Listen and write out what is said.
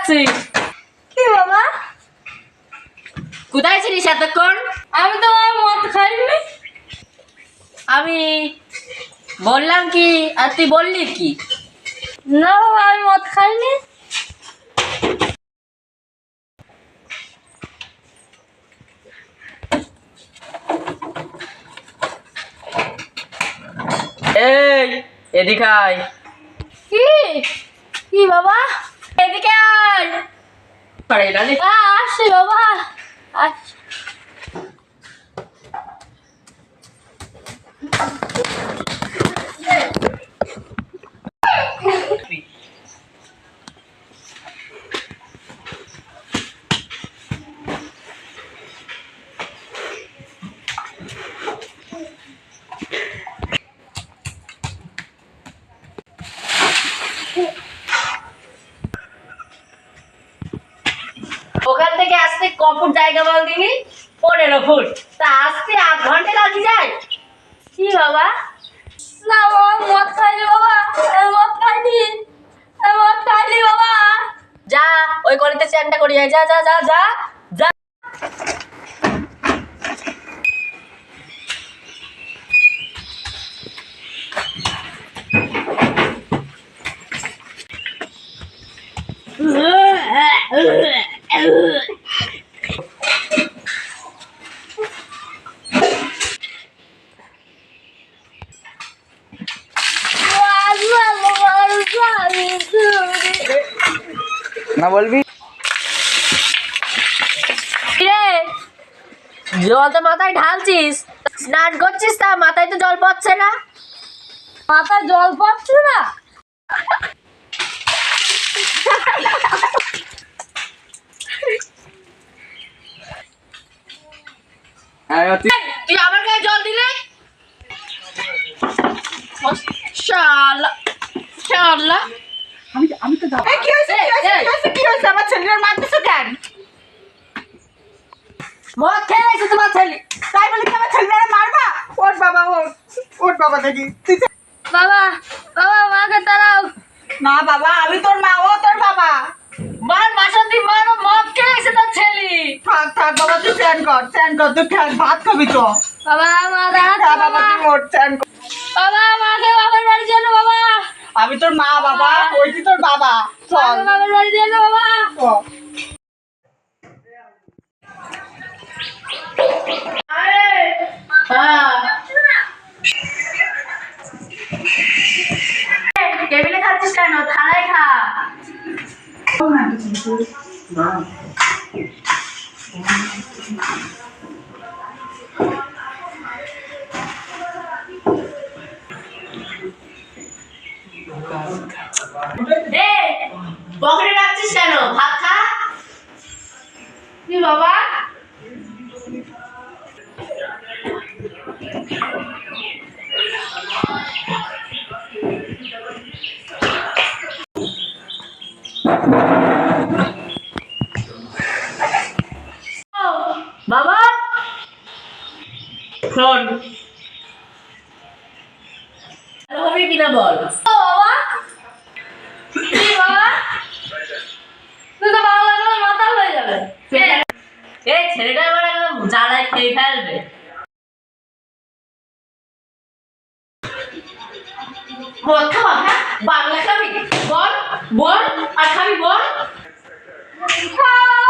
যাচ্ছি। কি বাবা? কোথায় ছিলিস এতক্ষণ? আমি তো মদ খাইনি। আমি বললাম কি আর তুই বললি কি? না বাবা, আমি মদ খাইনি। এই এদিকে আয়। কি কি বাবা? এদিকে আয়। পারে না রে। আসছি বাবা, আসছি। ওখান থেকে আসতে ক ফুট জায়গা বল দিনি? 15 ফুট। তা আসতে 8 ঘন্টা লাগি যায়। কি বাবা? না বাবা, মদ খাইনি বাবা, আমি মদ খাইনি, আমি মদ খাইনি বাবা। যা ওই গলিতে চ্যানটা করি আয়, যা যা যা যা যা। না বলবি? রে জল তো মাথায় ঢালছিস, স্নান করছিস, তা মাথায় তো জল পড়ছে না। মাথায় জল পড়ছে না? তুই আমার গায়ে জল দিলে? শালা শালা। আমি তো যাবো। কি হয়েছে আমার ছেলের মারতেছো কেন? মদ খেয়ে গেছে তোমার ছেলে, তাই বলে কি আমার ছেলেরা মারবা? ওর বাবা, ওর বাবা দেখি তুই বাবা, বাবা মাকে তাড়াও। না বাবা, আমি তোর মা, ও তোর বাবা। মার বাসন্তী মার, মদ খেয়ে গেছে তোর ছেলে। থাক থাক বাবা, তুই চ্যান কর তুই খাস, ভাত খাবি তো। বাবা মা দাঁড়াচ্ছে হ্যাঁ বাবা, বাবা। তুই ওঠ, চ্যান কর। বাবা মাকে বাবার বাড়ি চলো বাবা। আমি তোর মা বাবা, ওই কি তোর বাবা? চল মাকে বাবার বাড়ি চলো বাবা। চল। টেবিলে খাচ্ছিস কেন? থালায় খা। পকেটে রাখছিস কেন? ভাত খা। কি বাবা? বাবা শোন, হবে কিনা বল। ও বাবা, কি বাবা? তুই তো ভালো লাগলে মাথা হয়ে যাবে। এই ছেলেটা এবার একদম জ্বালায় খেয়ে ফেলবে। মদ খাওয়া? হ্যাঁ, বাংলা খাবি? বল বল, আর খাবি বল। বাবা,